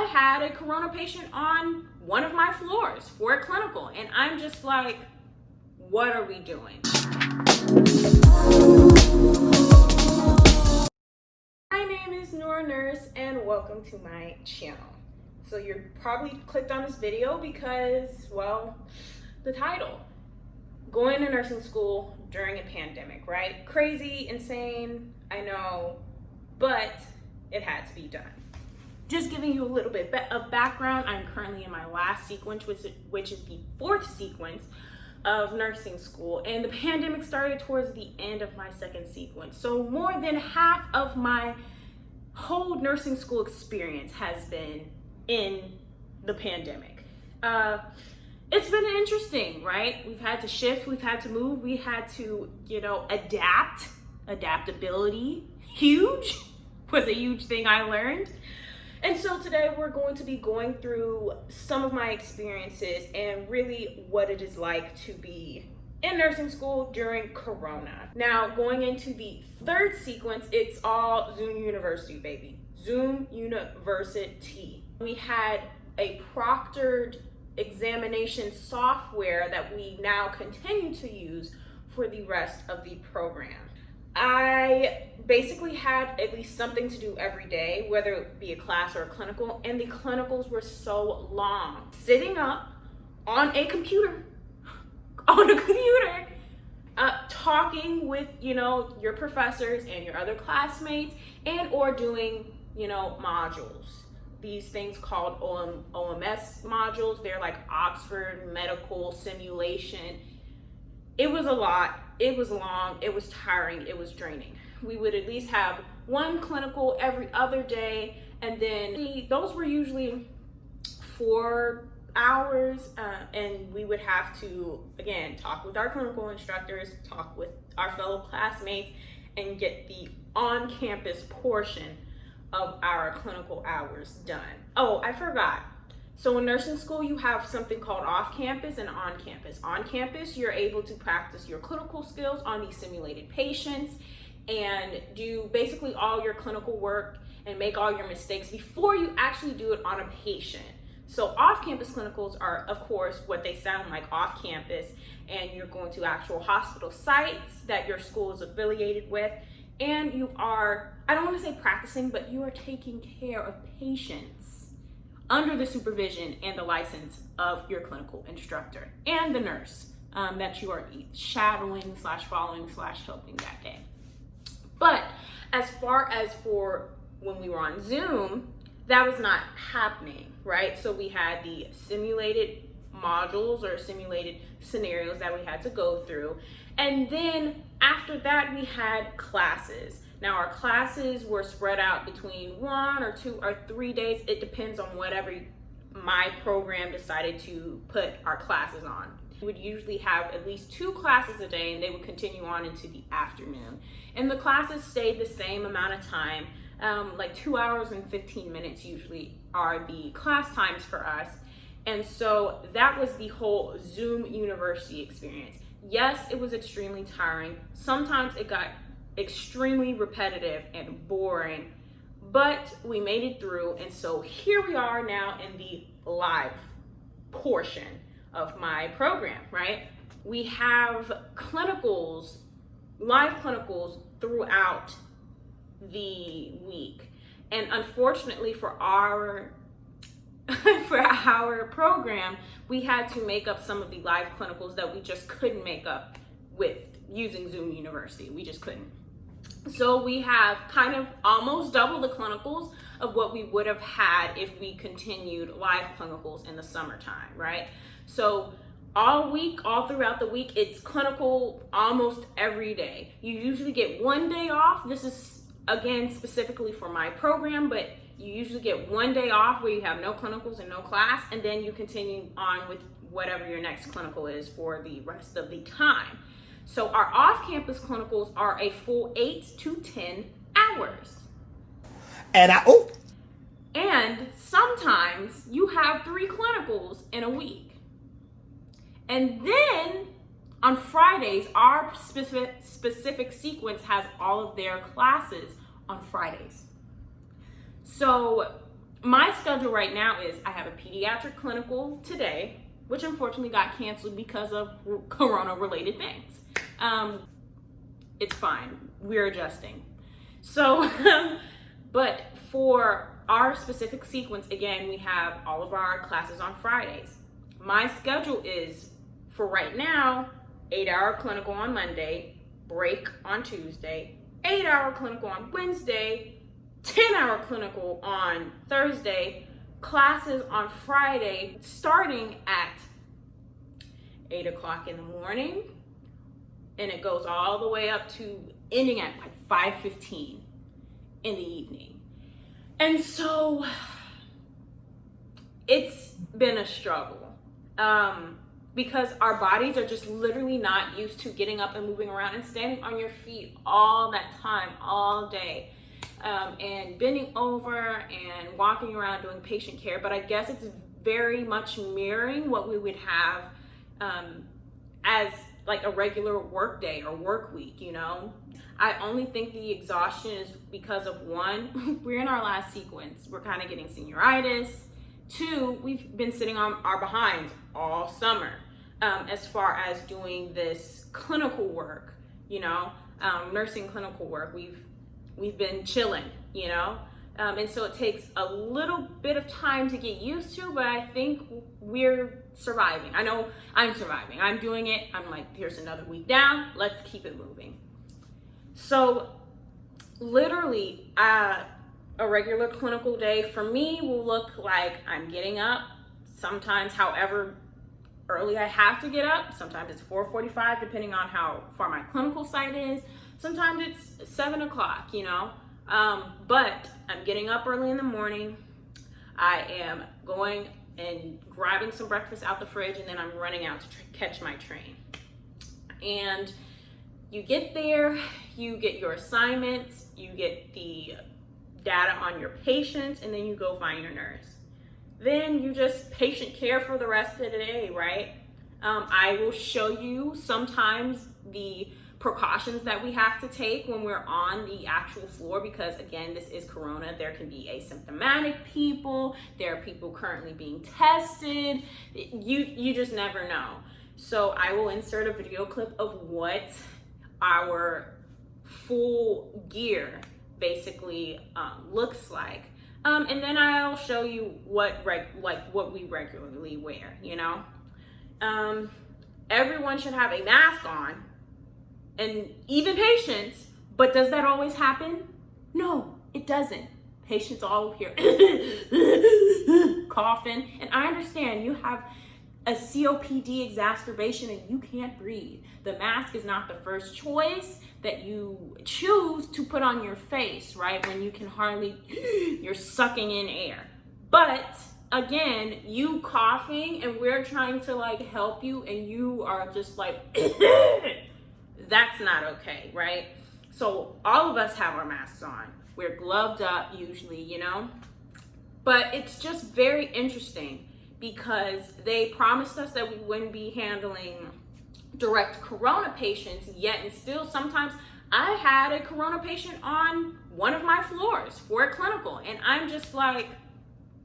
had a corona patient on one of my floors for a clinical, and I'm just like, what are we doing? My name is Nora Nurse, and welcome to my channel. So you're probably clicked on this video because, well, the title, going to nursing school during a pandemic, right? Crazy, insane, I know, but it had to be done. Just giving you a little bit of background, I'm currently in my last sequence, which is the 4th sequence of nursing school, and the pandemic started towards the end of my 2nd sequence. So more than half of my whole nursing school experience has been in the pandemic. It's been interesting, right? We've had to shift, we've had to move, we had to, adapt. Adaptability, was a huge thing I learned. And so today we're going to be going through some of my experiences and really what it is like to be in nursing school during Corona. Now, going into the 3rd sequence, it's all Zoom University, baby. Zoom University. We had a proctored examination software that we now continue to use for the rest of the program. I basically had at least something to do every day, whether it be a class or a clinical, and the clinicals were so long. Sitting up on a computer, talking with, your professors and your other classmates, and or doing, modules. These things called OMS modules. They're like Oxford Medical Simulation. It was a lot, it was long, it was tiring, it was draining. We would at least have one clinical every other day, and then those were usually 4 hours, and we would have to, again, talk with our clinical instructors, talk with our fellow classmates, and get the on-campus portion of our clinical hours done. Oh, I forgot. So in nursing school, you have something called off-campus and on-campus. On-campus, you're able to practice your clinical skills on these simulated patients and do basically all your clinical work and make all your mistakes before you actually do it on a patient. So off-campus clinicals are, of course, what they sound like, off-campus, and you're going to actual hospital sites that your school is affiliated with, and you are, I don't want to say practicing, but you are taking care of patients under the supervision and the license of your clinical instructor and the nurse that you are shadowing / following / helping that day. But as far as for when we were on Zoom, that was not happening, right? So we had the simulated modules or simulated scenarios that we had to go through. And then after that, we had classes. Now our classes were spread out between 1 or 2 or 3 days. It depends on whatever my program decided to put our classes on. We would usually have at least 2 classes a day, and they would continue on into the afternoon. And the classes stayed the same amount of time, like 2 hours and 15 minutes usually are the class times for us. And so that was the whole Zoom University experience. Yes, it was extremely tiring. Sometimes it got extremely repetitive and boring, but we made it through. And so here we are now in the live portion of my program, right? We have clinicals, live clinicals throughout the week. And unfortunately for our program, we had to make up some of the live clinicals that we just couldn't make up with using Zoom University. We just couldn't. So we have kind of almost double the clinicals of what we would have had if we continued live clinicals in the summertime, right? So all week, all throughout the week, it's clinical almost every day. You usually get 1 day off. This is, again, specifically for my program, but you usually get 1 day off where you have no clinicals and no class, and then you continue on with whatever your next clinical is for the rest of the time. So our off-campus clinicals are a full 8 to 10 hours. And sometimes you have 3 clinicals in a week. And then on Fridays, our specific sequence has all of their classes on Fridays. So my schedule right now is I have a pediatric clinical today, which unfortunately got canceled because of corona-related things. It's fine. We're adjusting. So, but for our specific sequence, again, we have all of our classes on Fridays. My schedule is, for right now, 8-hour clinical on Monday, break on Tuesday, 8-hour clinical on Wednesday, 10-hour clinical on Thursday, classes on Friday, starting at 8 o'clock in the morning, and it goes all the way up to ending at like 5:15 in the evening. And so it's been a struggle because our bodies are just literally not used to getting up and moving around and standing on your feet all that time, all day. And bending over and walking around doing patient care. But I guess it's very much mirroring what we would have as like a regular work day or work week, you know? I only think the exhaustion is because of, one, we're in our last sequence. We're kind of getting senioritis. Two, we've been sitting on our behinds all summer as far as doing this clinical work, you know, nursing clinical work. We've been chilling, you know, and so it takes a little bit of time to get used to, but I think we're surviving. I know I'm surviving. I'm doing it. I'm like, here's another week down. Let's keep it moving. So literally, a regular clinical day for me will look like I'm getting up, sometimes however early I have to get up. Sometimes it's 4:45, depending on how far my clinical site is. Sometimes it's 7 o'clock, you know, but I'm getting up early in the morning. I am going and grabbing some breakfast out the fridge, and then I'm running out to catch my train. And you get there, you get your assignments, you get the data on your patients, and then you go find your nurse. Then you just patient care for the rest of the day, right? I will show you sometimes the precautions that we have to take when we're on the actual floor, because again, this is corona. There can be asymptomatic people, there are people currently being tested. You just never know. So I will insert a video clip of what our full gear basically looks like, and then I'll show you what we regularly wear, you know. Everyone should have a mask on, and even patients, but does that always happen? No, it doesn't. Patients all here coughing, and I understand you have a COPD exacerbation and you can't breathe. The mask is not the first choice that you choose to put on your face, right? When you can hardly, you're sucking in air. But again, you coughing and we're trying to like help you and you are just like, that's not okay, right? So all of us have our masks on. We're gloved up usually, you know? But it's just very interesting because they promised us that we wouldn't be handling direct corona patients yet, and still sometimes I had a corona patient on one of my floors for a clinical, and I'm just like,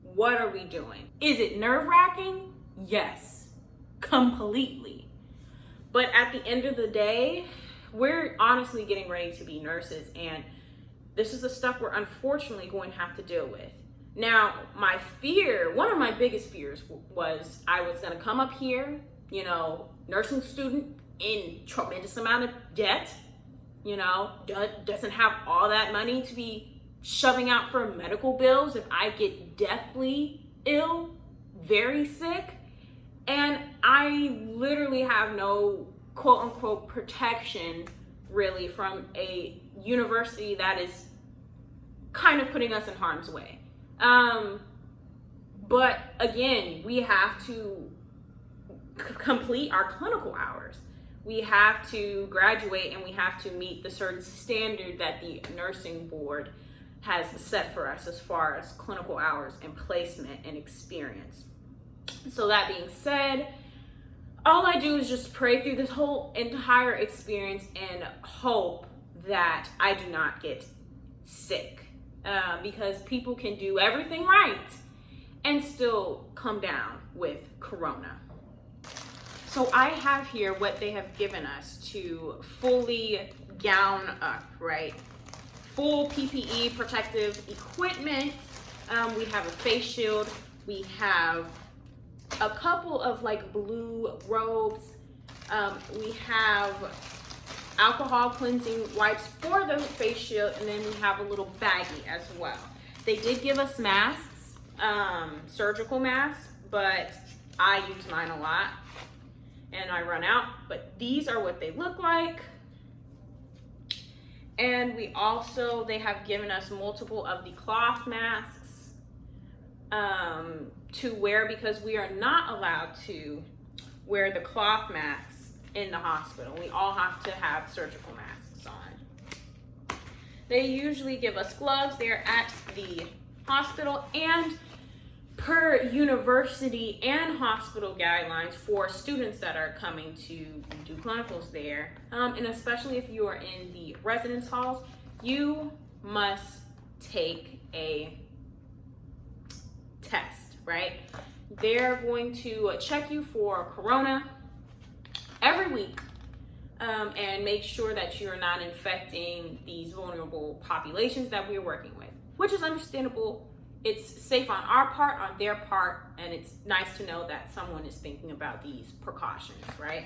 what are we doing? Is it nerve-wracking? Yes, completely. But at the end of the day, we're honestly getting ready to be nurses, and this is the stuff we're unfortunately going to have to deal with. Now, my fear, one of my biggest fears was I was going to come up here, you know, nursing student in tremendous amount of debt, you know, doesn't have all that money to be shoving out for medical bills if I get deathly ill, very sick, and I literally have no quote unquote protection really from a university that is kind of putting us in harm's way. But again, we have to complete our clinical hours. We have to graduate and we have to meet the certain standard that the nursing board has set for us as far as clinical hours and placement and experience. So that being said, all I do is just pray through this whole entire experience and hope that I do not get sick. because people can do everything right and still come down with corona. So I have here what they have given us to fully gown up, right? Full PPE, protective equipment. We have a face shield. We have a couple of like blue robes. We have alcohol cleansing wipes for the face shield, and then we have a little baggie as well. They did give us masks, surgical masks, but I use mine a lot and I run out, but these are what they look like. And they have given us multiple of the cloth masks to wear, because we are not allowed to wear the cloth masks in the hospital. We all have to have surgical masks on. They usually give us gloves. They're at the hospital, and per university and hospital guidelines for students that are coming to do clinicals there, and especially if you are in the residence halls, you must take a test, right? They're going to check you for corona every week, and make sure that you're not infecting these vulnerable populations that we're working with, which is understandable. It's safe on our part, on their part, and it's nice to know that someone is thinking about these precautions, right?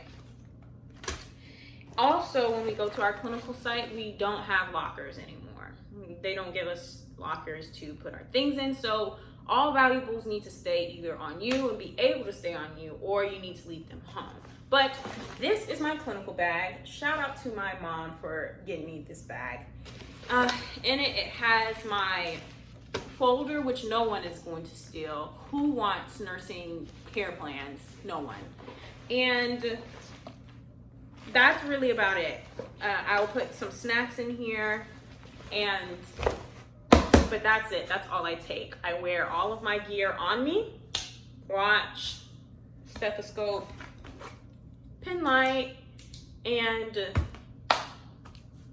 Also, when we go to our clinical site, we don't have lockers anymore. They don't give us lockers to put our things in, so all valuables need to stay either on you and be able to stay on you, or you need to leave them home. But this is my clinical bag. Shout out to my mom for getting me this bag. In it has my folder, which no one is going to steal. Who wants nursing care plans? No one. And that's really about it. I'll put some snacks in here, but that's it. That's all I take. I wear all of my gear on me: watch, stethoscope, pen light, and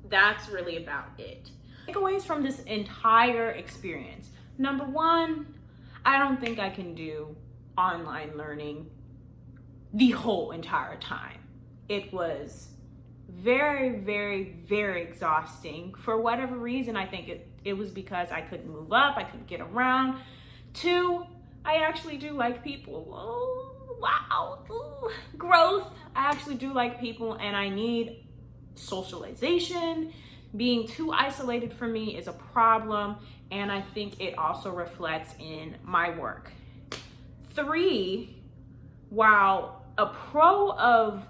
that's really about it. Takeaways from this entire experience. Number one, I don't think I can do online learning the whole entire time. It was very, very, very exhausting. For whatever reason, I think it was because I couldn't move up, I couldn't get around. Two, I actually do like people. Oh, wow, ooh, growth. I actually do like people, and I need socialization. Being too isolated for me is a problem, and I think it also reflects in my work. Three, while a pro of,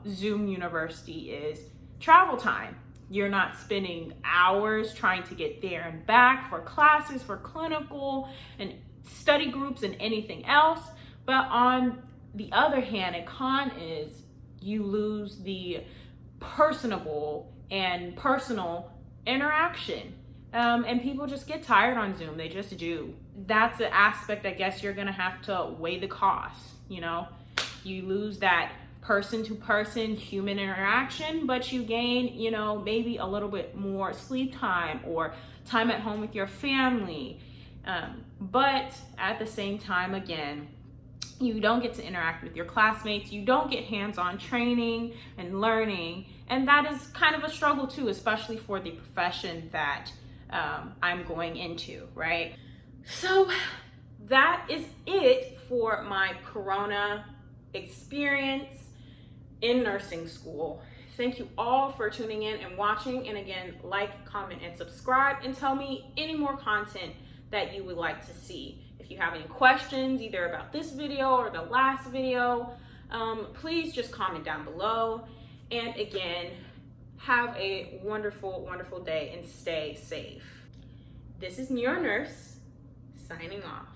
Zoom University is travel time. You're not spending hours trying to get there and back for classes, for clinical and study groups and anything else. But on the other hand, a con is you lose the personable and personal interaction. And people just get tired on Zoom. They just do. That's an aspect I guess you're gonna have to weigh the cost, You lose that person-to-person human interaction, but you gain, maybe a little bit more sleep time or time at home with your family. But at the same time, again, you don't get to interact with your classmates. You don't get hands-on training and learning. And that is kind of a struggle too, especially for the profession that I'm going into, right? So that is it for my corona experience in nursing school. Thank you all for tuning in and watching. And again, like, comment, and subscribe, and tell me any more content that you would like to see. If you have any questions, either about this video or the last video, please just comment down below. And again, have a wonderful, wonderful day and stay safe. This is your nurse signing off.